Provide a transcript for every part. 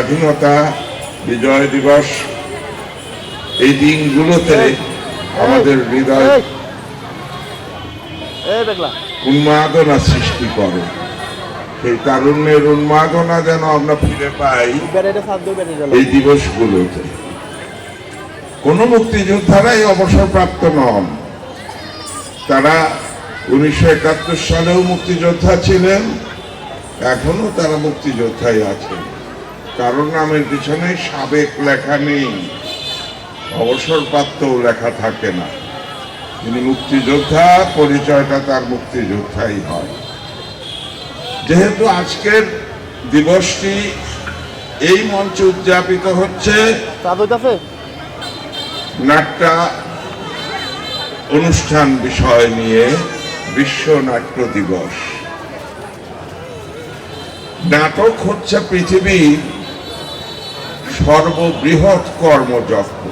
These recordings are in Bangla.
স্বাধীনতা বিজয় দিবস এই দিনগুলোতে আমাদের হৃদয় উন্মাদনা সৃষ্টি করে। সেই তারুণ্যের উন্মাদনা যেন আমরা ফিরে পাই এই দিবসগুলোতে। কোন মুক্তিযোদ্ধারাই অবসরপ্রাপ্ত নন, তারা 1971 সালেও মুক্তিযোদ্ধা ছিলেন, এখনো তারা মুক্তিযোদ্ধাই আছেন। কারণ নামের পিছনে সাবেক লেখা নেই, অবসরপ্রাপ্তও লেখা থাকে না। তিনি মুক্তিযোদ্ধা, পরিচয়টা তার মুক্তিযোদ্ধাই হয়। যেহেতু আজকের দিবসটি এই মঞ্চে উদযাপিত হচ্ছে নাট্য অনুষ্ঠান বিষয় নিয়ে, বিশ্ব নাট্য দিবস। নাটক হচ্ছে পৃথিবীর সর্ববৃহৎ কর্মযজ্ঞ।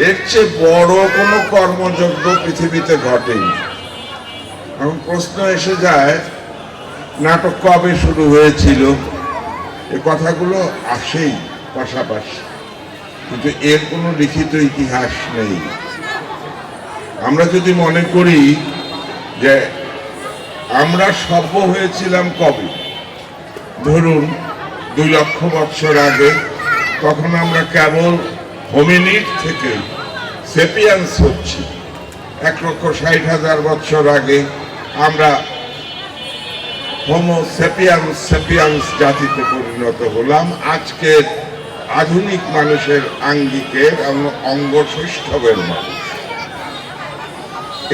এর চেয়ে বড় কোনো কর্মযজ্ঞ পৃথিবীতে ঘটেনি। এখন প্রশ্ন এসে যায়, নাটক কবে শুরু হয়েছিল? এ কথাগুলো আসেই পাশাপাশি, কিন্তু এর কোনো লিখিত ইতিহাস নেই। আমরা যদি মনে করি যে আমরা সভ্য হয়েছিলাম কবে, ধরুন 2 লক্ষ বৎসর আগে, তখন আমরা কেবল হোমিনিড থেকে সেপিয়ান্স হচ্ছি। 1,60,000 বৎসর আগে আমরা হোমো সেপিয়ান্স জাতিতে পরিণত হলাম। আজকের আধুনিক মানুষের আঙ্গিকের অঙ্গশৈষ্ঠবের মানুষ।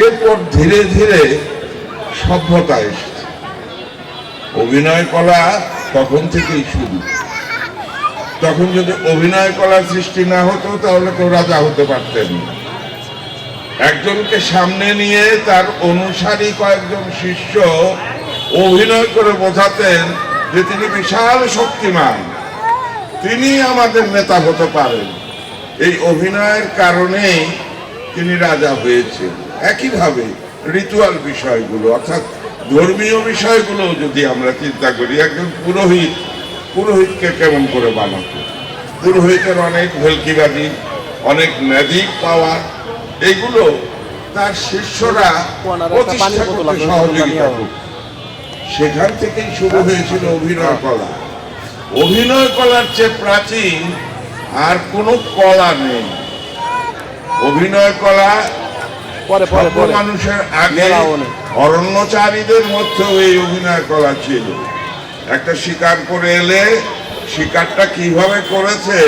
এরপর ধীরে ধীরে সভ্যতা এসেছে। অভিনয় কলা তখন থেকেই শুরু। তখন যদি অভিনয় কলার সৃষ্টি না হতো তাহলে কেউ রাজা হতে পারতেন না। একজনকে সামনে নিয়ে তার অনুসারী কয়েকজন শিষ্য অভিনয় করে বোঝাতেন যে তিনি বিশাল শক্তিমান, তিনি আমাদের নেতা হতে পারেন। এই অভিনয়ের কারণেই তিনি রাজা হয়েছেন। একইভাবে রিচুয়াল বিষয়গুলো, অর্থাৎ ধর্মীয় বিষয়গুলো যদি আমরা চিন্তা করি, একজন পুরোহিতকে কেমন করে বানাতো? পুরোহিতের অনেক ভেলকিবাজি, অনেক ম্যাজিক পাওয়ার, এইগুলো তার শিষ্যরা প্রতিষ্ঠা করতে সহযোগিতা করত। সেখান থেকেই শুরু হয়েছিল অভিনয় কলা। অভিনয় কলার চেয়ে প্রাচীন আর কোনো কলা নেই। অভিনয় কলা মানুষের আগে অরণ্যচারীদের মধ্যেও এই অভিনয় কলা ছিল। একটা শিকার করে এলে শিকারটা কিভাবে করেছে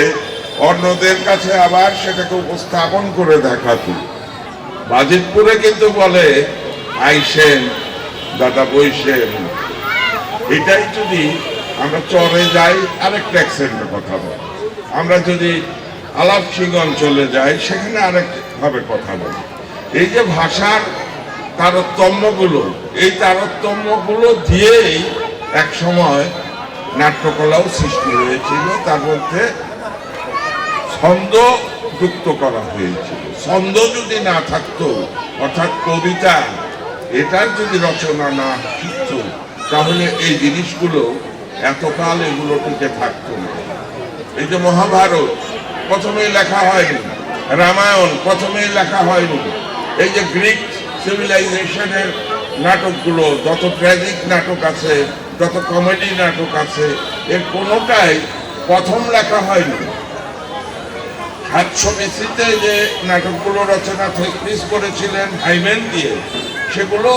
অন্যদের কাছে আবার সেটাকে উপস্থাপন করে দেখাতো। বাজিতপুরে কিন্তু বলে আইসেন দাদা বইসেন। এটাই যদি আমরা চরে যাই আরেকটা অ্যাকসেন্টের কথা বলি, আমরা যদি আলাপসিং অঞ্চলে যাই সেখানে আরেক ভাবে কথা বলি। এই যে ভাষার তারতম্যগুলো, এই তারতম্যগুলো দিয়েই এক সময় নাট্যকলাও সৃষ্টি হয়েছিল। তার মধ্যে ছন্দ যুক্ত করা হয়েছিল। ছন্দ যদি না থাকতো, অর্থাৎ কবিতা এটার যদি রচনা না শিখত, তাহলে এই জিনিসগুলো এতকাল এগুলো টিকে থাকতো না। এই যে মহাভারত প্রথমেই লেখা হয়নি, রামায়ণ প্রথমেই লেখা হয়নি, এই যে গ্রিক সিভিলাইজেশনের নাটকগুলো, যত ট্র্যাজিক নাটক আছে, যত কমেডি নাটক আছে, এর কোনোটাই প্রথম লেখা হয়নি। 700 BC-তে যে নাটকগুলো রচনা থেক্রিস করেছিলেন হাইমেন দিয়ে, সেগুলো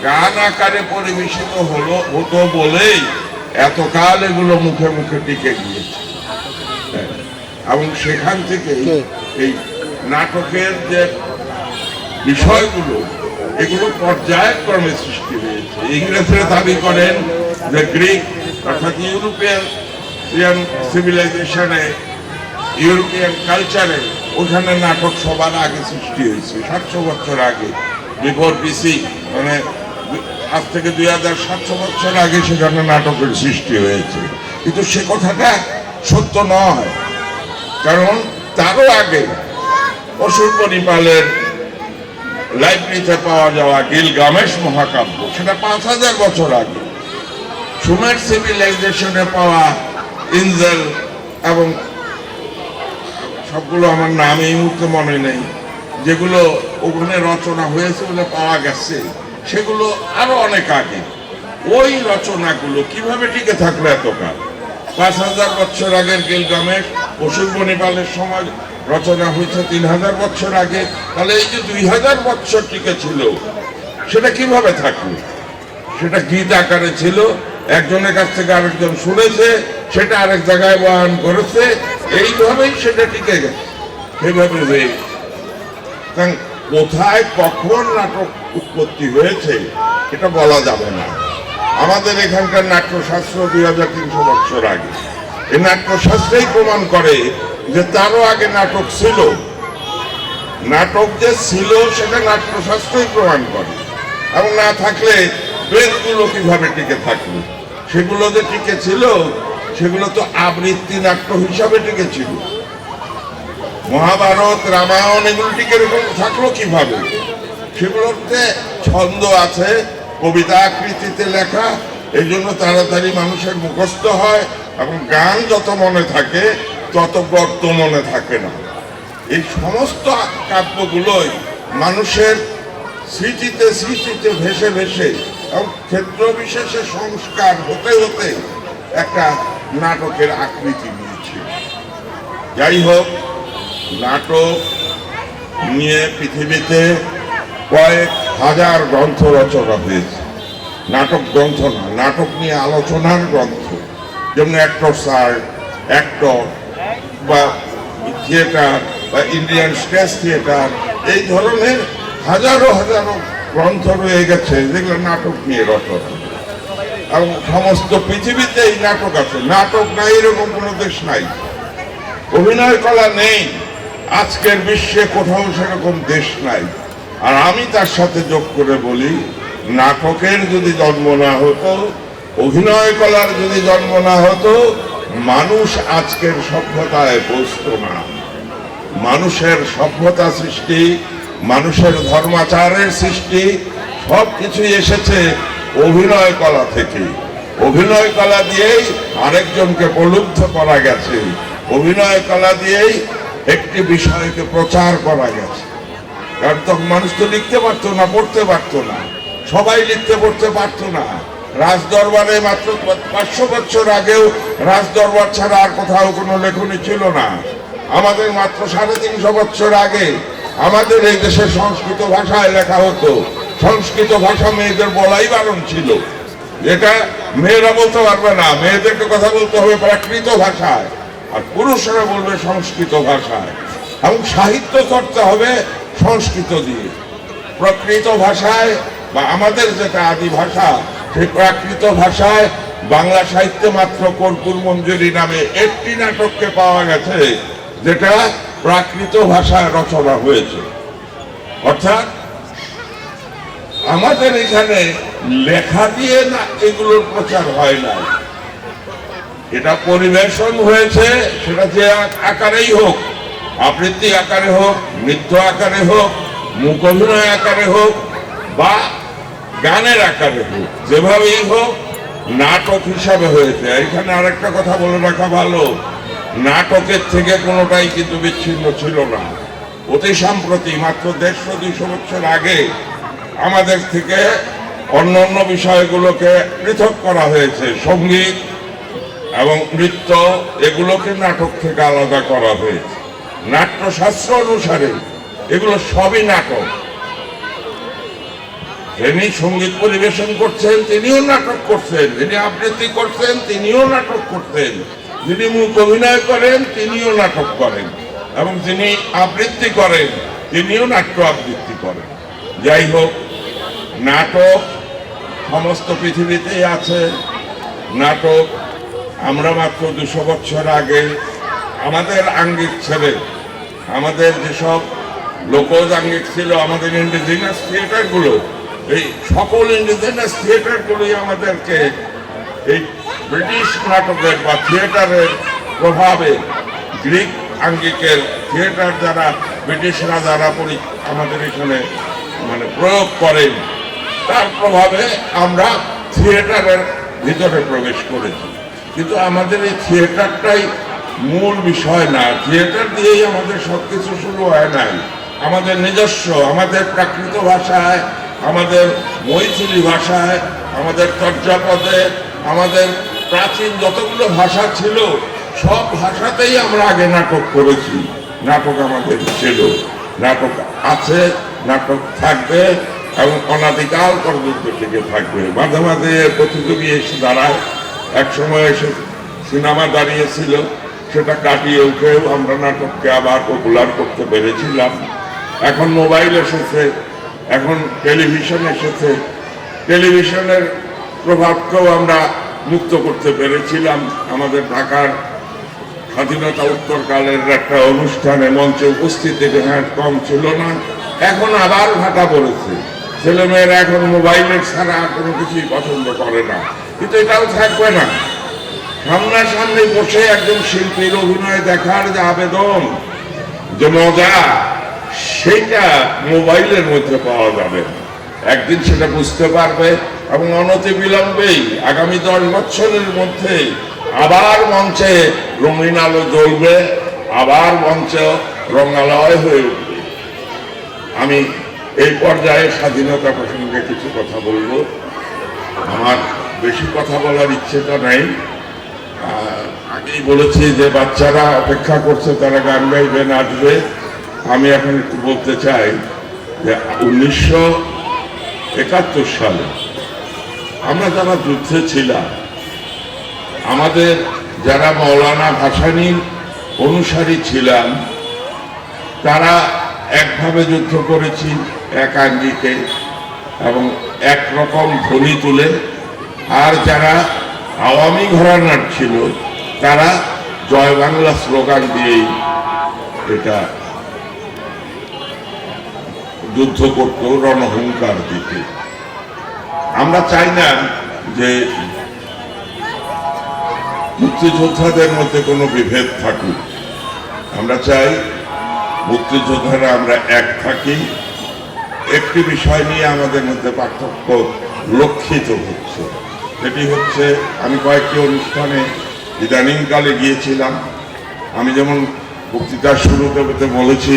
গান আকারে পরিবেশিত হতো বলেই এতকাল এগুলো মুখে মুখে টিকে গিয়েছে। এবং সেখান থেকে এই নাটকের যে বিষয়গুলো, এগুলো পর্যায়ক্রমে সৃষ্টি হয়েছে। ইংরেজরা দাবি করেন যে গ্রিক অর্থাৎ ইউরোপিয়ান সিভিলাইজেশনে, ইউরোপিয়ান কালচারে ওখানে নাটক সবার আগে সৃষ্টি হয়েছে, 700 বছর আগে, বিফোর বিসি, মানে আজ থেকে 2700 বছর আগে সেখানে নাটকের সৃষ্টি হয়েছে। কিন্তু সে কথাটা সত্য নয়, কারণ তারও আগে অসুরবনিপালের লাইব্রেরিতে পাওয়া যাওয়া গিলগামেশ মহাকাব্য, সেটা 5000 বছর আগে। সুমের সিভিলাইজেশনে পাওয়া ইনজেল এবং সবগুলো আমার নাম এই মুহূর্তে মনে নেই, যেগুলো ওখানে রচনা হয়েছে বলে পাওয়া গেছে, সেগুলো আরো অনেক আগে। ওই রচনাগুলো কিভাবে টিকে থাকলো এতকাল? ৫,০০০ বছর আগের গিলগামেশ অসুর বনিপালের সময় রচনা হয়েছে ৩,০০০ বছর আগে, তাহলে এই যে ২,০০০ বছর টিকে ছিল, সেটা কিভাবে থাকলো? সেটা গীত আকারে ছিল, একজনের কাছ থেকে আরেকজন শুনেছে, সেটা আরেক জায়গায় বয়ান করেছে, এইভাবেই সেটা টিকে গেছে। সেভাবে হয়ে কোথায় কখন নাটক উৎপত্তি হয়েছে এটা বলা যাবে না। আমাদের এখানকার নাট্যশাস্ত্র ২,৩০০ বছর আগে, এই নাট্যশাস্ত্রেই প্রমাণ করে যে তারও আগে নাটক ছিল। নাটক যে ছিল সেটা নাট্যশাস্ত্রই প্রমাণ করে, এবং না থাকলে বেদগুলো কিভাবে টিকে থাকলো? সেগুলো যে টিকে ছিল সেগুলো তো আবৃত্তি নাট্য হিসাবে টিকে ছিল। মহাভারত, রামায়ণ এগুলো টিকে থাকলো কিভাবে? সেগুলোতে ছন্দ আছে, কবিতা আকৃতিতে লেখা, এই জন্য তাড়াতাড়ি মানুষের মুখস্থ হয়, এবং গান যত মনে থাকে তত গদ্য মনে থাকে না। এই সমস্ত কাব্যগুলোই মানুষের স্মৃতিতে স্মৃতিতে ভেসে ভেসে এবং ক্ষেত্র বিশেষে সংস্কার হতে হতে একটা নাটকের আকৃতি নিয়েছে। যাই হোক, নাটক নিয়ে পৃথিবীতে কয়েক হাজার গ্রন্থ রচনা হয়েছে। নাটক গ্রন্থ না, নাটক নিয়ে আলোচনার গ্রন্থ, যেমন অ্যাক্টর বা থিয়েটার বা ইন্ডিয়ান স্টেজ থিয়েটার, এই ধরনের হাজারো হাজারো গ্রন্থ রয়ে গেছে যেগুলো নাটক নিয়ে রচনা। এবং সমস্ত পৃথিবীতে এই নাটক আছে, নাটক নাই এরকম কোনো দেশ নাই। অভিনয় কলা নেই, আজকের বিশ্বে কোথাও সেরকম দেশ নাই। আর আমি তার সাথে যোগ করে বলি, নাটকের যদি জন্ম না হতো, অভিনয় কলার যদি জন্ম না হতো, মানুষ আজকের সভ্যতায় বসত না। মানুষের সভ্যতা সৃষ্টি, মানুষের ধর্মাচারের সৃষ্টি সব কিছুই এসেছে অভিনয় কলা থেকে। অভিনয় কলা দিয়েই আরেকজনকে প্রলুব্ধ করা গেছে, অভিনয় কলা দিয়েই একটি বিষয়কে প্রচার করা গেছে। কারণ তখন মানুষ তো লিখতে পারতো না, পড়তে পারতো না, সবাই লিখতে পড়তে পারতো না। রাজ দরবারে মাত্র ৫০০ বছর আগেও রাজ দরবার ছাড়া আর কোথাও কোনো লেখনী ছিল না। আমাদের মাত্র ৩৫০ বছর আগে আমাদের এই দেশে সংস্কৃত ভাষায় লেখা হতো। সংস্কৃত ভাষা মেয়েদের বলাই বারণ ছিল, যেটা মেয়েরা বলতে পারবে না, মেয়েদেরকে কথা বলতে হবে প্রাকৃত ভাষায়, আর পুরুষরা বলবে সংস্কৃত ভাষায়। এবং সাহিত্য চর্চা হবে সংস্কৃত দিয়ে। প্রকৃত ভাষায় বা আমাদের যেটা আদি ভাষা, সেই প্রাকৃত ভাষায় বাংলা সাহিত্যে মাত্র কর্পূর মঞ্জুরি নামে একটি নাটককে পাওয়া গেছে যেটা প্রাকৃত ভাষায় রচনা হয়েছে। অর্থাৎ আমাদের এখানে লেখা দিয়ে না এগুলোর প্রচার হয় না, এটা পরিবেশন হয়েছে, সেটা যে আকারেই হোক, আবৃত্তি আকারে হোক, নৃত্য আকারে হোক, মূক অভিনয় আকারে হোক বা গানের আকারে হোক, যেভাবেই হোক নাটক হিসাবে হয়েছে। এখানে আরেকটা কথা বলে রাখা ভালো, নাটকের থেকে কোনোটাই কিন্তু বিচ্ছিন্ন ছিল না। অতি সম্প্রতি মাত্র ১৫০-২০০ বছর আগে আমাদের থেকে অন্য অন্য বিষয়গুলোকে পৃথক করা হয়েছে। সঙ্গীত এবং নৃত্য এগুলোকে নাটক থেকে আলাদা করা হয়েছে। নাট্যশাস্ত্র অনুসারে এগুলো সবই নাটক। যিনি সঙ্গীত পরিবেশন করছেন তিনিও নাটক করছেন, যিনি আবৃত্তি করছেন তিনিও নাটক করতেন, যিনি মূক অভিনয় করেন তিনিও নাটক করেন, এবং যিনি আবৃত্তি করেন তিনিও নাট্য আবৃত্তি করেন। যাই হোক, নাটক সমস্ত পৃথিবীতেই আছে। নাটক আমরা মাত্র ২০০ বছর আগে আমাদের আঙ্গিক ছেড়ে, আমাদের যেসব লোকজ আঙ্গিক ছিল, আমাদের ইন্ডিজিনাস থিয়েটারগুলো, এই সকল ইন্ডিজিনাস থিয়েটারগুলোই আমাদেরকে এই ব্রিটিশ নাটকের বা থিয়েটারের প্রভাবে, গ্রিক আঙ্গিকের থিয়েটার যারা ব্রিটিশরা যারা আমাদের এখানে প্রয়োগ করেন, তার প্রভাবে আমরা থিয়েটারের ভিতরে প্রবেশ করেছি। কিন্তু আমাদের এই থিয়েটারটাই মূল বিষয় না, থিয়েটার দিয়েই আমাদের সবকিছু শুরু হয় নাই। আমাদের নিজস্ব, আমাদের প্রাকৃত ভাষায়, আমাদের মৈথিলি ভাষায়, আমাদের চর্যাপদে, আমাদের প্রাচীন যতগুলো ভাষা ছিল সব ভাষাতেই আমরা আগে নাটক করেছি। নাটক আমাদের ছিল, নাটক আছে, নাটক থাকবে এবং অনাদিকাল পর্যন্ত থেকে থাকবে। মাঝে মাঝে প্রতিযোগী এসে দাঁড়ায়, এক সময় এসে সিনেমা দাঁড়িয়েছিল, সেটা কাটিয়ে উঠেও আমরা নাটককে আবার পপুলার করতে পেরেছিলাম। এখন মোবাইল এসেছে, এখন টেলিভিশন এসেছে, টেলিভিশনের প্রভাবকেও আমরা মুক্ত করতে পেরেছিলাম। আমাদের ঢাকার স্বাধীনতা উত্তরকালের একটা অনুষ্ঠানে মঞ্চে উপস্থিতির হার কম ছিল না, এখন আবার ভাটা পড়েছে। ছেলেমেয়েরা এখন মোবাইলের ছাড়া কোনো কিছুই পছন্দ করে না, কিন্তু এটাও থাকবে না। সামনাসামনি বসে একজন শিল্পীর অভিনয় দেখার যে আবেদন, যে মজা, সেইটা মোবাইলের মধ্যে পাওয়া যাবে না। একদিন সেটা বুঝতে পারবে এবং অনতি বিলম্বেই আগামী 10 বছরের মধ্যে আবার মঞ্চে রঙিন আলো জ্বলবে, আবার মঞ্চে রঙালয় হয়ে উঠবে। আমি এই পর্যায়ে স্বাধীনতা প্রসঙ্গে কিছু কথা বলবো। আমার বেশি কথা বলার ইচ্ছেটা নাই। আগেই বলেছি যে বাচ্চারা অপেক্ষা করছে, তারা গান গাইবে, নাচবে। আমি এখন একটু বলতে চাই যে 1971 সালে আমরা যারা যুদ্ধে ছিলাম, আমাদের যারা মৌলানা ভাসানীর অনুসারী ছিলাম, তারা একভাবে যুদ্ধ করেছি, এক আঙ্গিকে এবং একরকম ধ্বনি তুলে। আর যারা আওয়ামী ঘরানার ছিল, তারা জয় বাংলা স্লোগান দিয়েই এটা যুদ্ধ করত, রণহুঙ্কার দিতে। আমরা চাই না যে মুক্তিযোদ্ধাদের মধ্যে কোনো বিভেদ থাকুক। আমরা চাই মুক্তিযোদ্ধারা আমরা এক থাকি। একটি বিষয় নিয়ে আমাদের মধ্যে পার্থক্য লক্ষিত হচ্ছে, সেটি হচ্ছে, আমি কয়েকটি অনুষ্ঠানে ইদানিংকালে গিয়েছিলাম। আমি যেমন বক্তৃতার শুরুতে বলেছি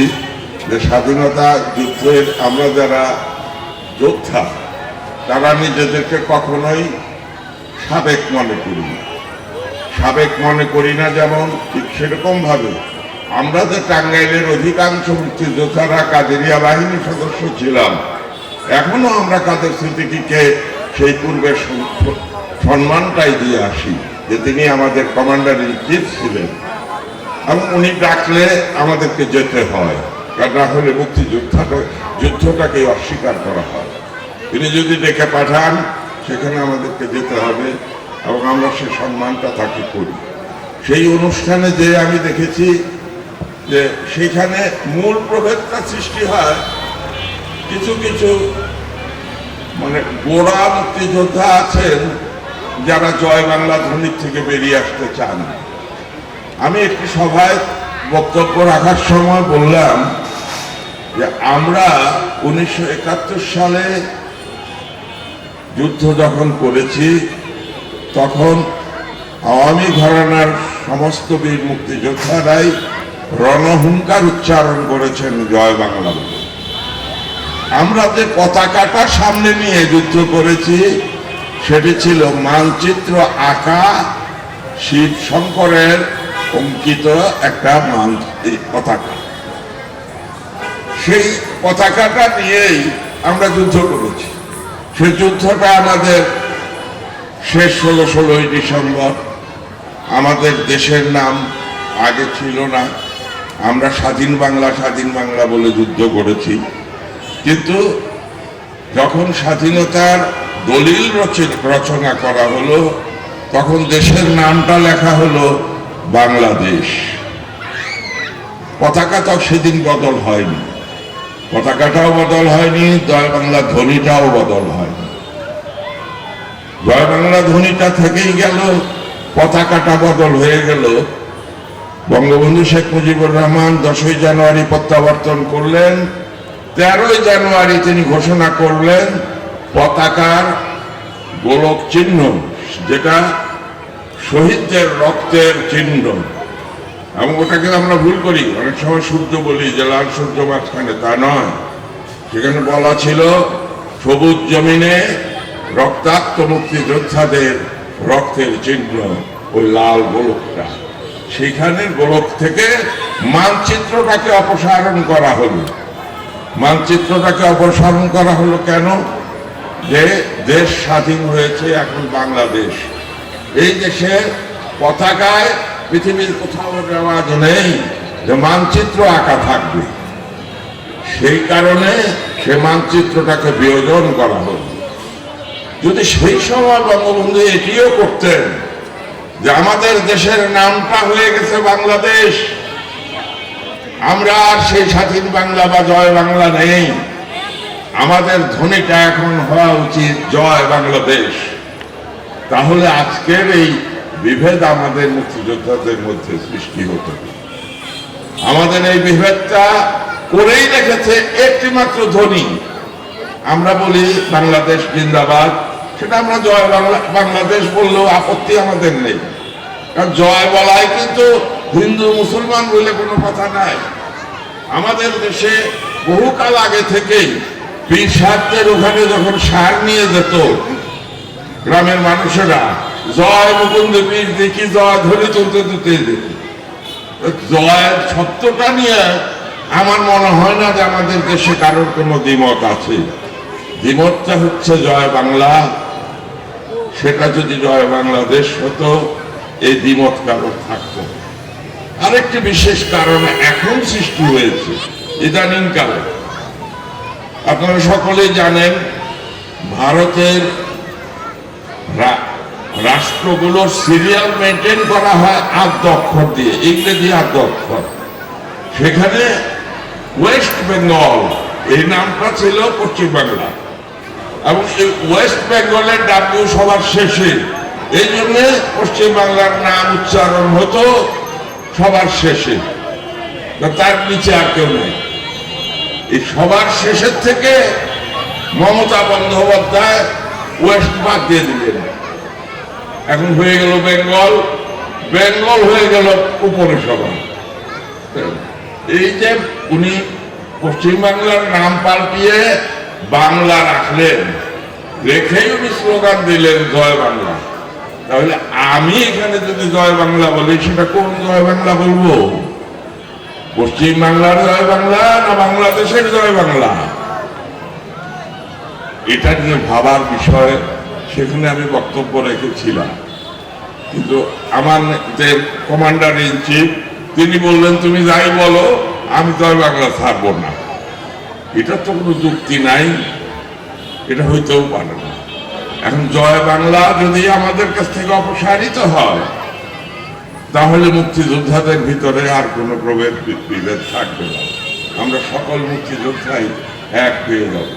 যে স্বাধীনতা যুদ্ধের আমরা যারা যোদ্ধা, তারা নিজেদেরকে কখনোই সাবেক মনে করি না। সাবেক মনে করি না যেমন, ঠিক সেরকম ভাবে আমরা যে টাঙ্গাইলের অধিকাংশ মুক্তিযোদ্ধারা কাদেরিয়া বাহিনীর সদস্য ছিলাম, এখনো আমরা কাদের স্মৃতিকে সেই পূর্বের সম্মানটাই দিয়ে আসি যে তিনি আমাদের কমান্ডার ইন চিফ ছিলেন এবং উনি ডাকলে আমাদেরকে যেতে হয়, কারণ না হলে যুদ্ধটাকে অস্বীকার করা হয়। তিনি যদি ডেকে পাঠান, সেখানে আমাদেরকে যেতে হবে এবং আমরা সে সম্মানটা তাকে করি। সেই অনুষ্ঠানে যে আমি দেখেছি যে সেখানে মূল প্রভেদটা সৃষ্টি হয় কিছু কিছু মানে গোড়া মুক্তিযোদ্ধা আছেন যারা জয় বাংলা ধ্বনির থেকে বেরিয়ে আসতে চান। আমি একটি সভায় বক্তব্য রাখার সময় বললাম যে আমরা 1971 সালে যুদ্ধ যখন করেছি, তখন আওয়ামী ঘরানার সমস্ত বীর মুক্তিযোদ্ধারাই রণহুঙ্কার উচ্চারণ করেছেন জয় বাংলা বলে। আমরা যে পতাকাটা সামনে নিয়ে যুদ্ধ করেছি, সেটি ছিল মানচিত্র আঁকা শিব শঙ্করের অঙ্কিত একটা পতাকা। সেই পতাকাটা নিয়েই আমরা যুদ্ধ করেছি। সেই যুদ্ধটা আমাদের শেষ হলো 16ই ডিসেম্বর। আমাদের দেশের নাম আগে ছিল না, আমরা স্বাধীন বাংলা বলে যুদ্ধ করেছি। কিন্তু যখন স্বাধীনতার দলিল রচনা করা হলো, তখন দেশের নামটা লেখা হলো বাংলাদেশ। পতাকা তো সেদিন বদল হয়নি, পতাকাটাও বদল হয়নি, জয় বাংলা ধ্বনিটাও বদল হয়নি। জয় বাংলা ধ্বনিটা থেকেই গেল, পতাকাটা বদল হয়ে গেল। বঙ্গবন্ধু শেখ মুজিবুর রহমান 10ই জানুয়ারি প্রত্যাবর্তন করলেন, 13ই জানুয়ারি তিনি ঘোষণা করলেন পতাকার গোলক চিহ্ন, যেটা শহীদদের রক্তের চিহ্ন, এবং ওটাকে আমরা ভুল করি, অনেক সময় সূর্য বলি যে লাল সূর্য মাঝখানে, তা নয়। সেখানে বলা ছিল সবুজ জমিনে রক্তাক্ত মুক্তিযোদ্ধাদের রক্তের চিহ্ন ওই লাল গোলকটা। সেখানের গোলক থেকে মানচিত্রটাকে অপসারণ করা হলো। মানচিত্রটাকে অপসারণ করা হলো কেন? যে দেশ স্বাধীন হয়েছে এখন বাংলাদেশ, এই দেশের পতাকায় পৃথিবীর কোথাও রেওয়াজ নেই যে মানচিত্র আঁকা থাকবে। সেই কারণে সে মানচিত্রটাকে বিয়োজন করা হলো। যদি সেই সময় বঙ্গবন্ধু এটিও করতেন যে আমাদের দেশের নামটা হয়ে গেছে বাংলাদেশ, আমরা আর সেই স্বাধীন বাংলা বা জয় বাংলা নেই, আমাদের ধ্বনিটা এখন হওয়া উচিত জয় বাংলাদেশ, তাহলে আজকের এই বিভেদ আমাদের মুক্তিযোদ্ধাদের মধ্যে সৃষ্টি হতো। আমাদের এই বিভেদটা করেই রেখেছে একটি মাত্র ধ্বনি। আমরা বলি বাংলাদেশ জিন্দাবাদ, সেটা আমরা জয় বাংলাদেশ বললেও আপত্তি আমাদের নেই, কারণ জয় বলাই কিন্তু হিন্দু মুসলমান বলে কোনো কথা নাই। আমাদের দেশে বহুকাল আগে থেকেই পীর সাহেবদের ওখানে যখন সার নিয়ে যেত গ্রামের মানুষেরা, জয় মুকুন্দ পীর দেখি জয় ধরে চলতে দিতে যেত। জয়ের সত্যটা নিয়ে আমার মনে হয় না যে আমাদের দেশে কারোর কোনো দ্বিমত আছে। দ্বিমতটা হচ্ছে জয় বাংলা, সেটা যদি জয় বাংলাদেশ হতো এই দ্বিমত কারণ থাকতো। আরেকটি বিশেষ কারণ এখন সৃষ্টি হয়েছে ইদানিং কালে। আপনারা সকলেই জানেন ভারতের রাষ্ট্রগুলোর সিরিয়াল মেনটেন করা হয় ৮ অক্ষর দিয়ে, ইংরেজি ৮ অক্ষর। সেখানে ওয়েস্ট বেঙ্গল এই নামটা ছিল পশ্চিমবাংলা, এবং এই ওয়েস্ট বেঙ্গলের ডাব্লিউ সবার শেষে, এই জন্য পশ্চিমবাংলার নাম উচ্চারণ হতো সবার শেষে, তার নিচে আর কেউ নেই। এই সবার শেষের থেকে মমতা বন্দ্যোপাধ্যায় ওয়েস্ট বাদ দিয়ে দিলেন, এখন হয়ে গেল বেঙ্গল, বেঙ্গল হয়ে গেল উপরে সবার। এই যে উনি পশ্চিমবাংলার নাম পাল্টিয়ে বাংলা রাখলেন, রেখেই উনি স্লোগান দিলেন জয় বাংলা। তাহলে আমি এখানে যদি জয় বাংলা বলি, সেটা কোন জয় বাংলা বলবো? পশ্চিম বাংলার জয় বাংলা না বাংলাদেশের জয় বাংলা? এটা নিয়ে ভাবার বিষয়, সেখানে আমি বক্তব্য রেখেছিলাম। কিন্তু আমাদের কমান্ডার ইন চিফ তিনি বললেন তুমি যাই বলো, আমি জয় বাংলা ছাড়বো না। এটা তো কোনো যুক্তি নাই, এটা হইতেও পারে না। এখন জয় বাংলা যদি আমাদের কাছ থেকে অপসারিত হয়, তাহলে মুক্তিযোদ্ধাদের ভিতরে আর কোনো প্রভেদ বিভেদ থাকবে না, আমরা সকল মুক্তিযোদ্ধাই এক হয়ে যাব।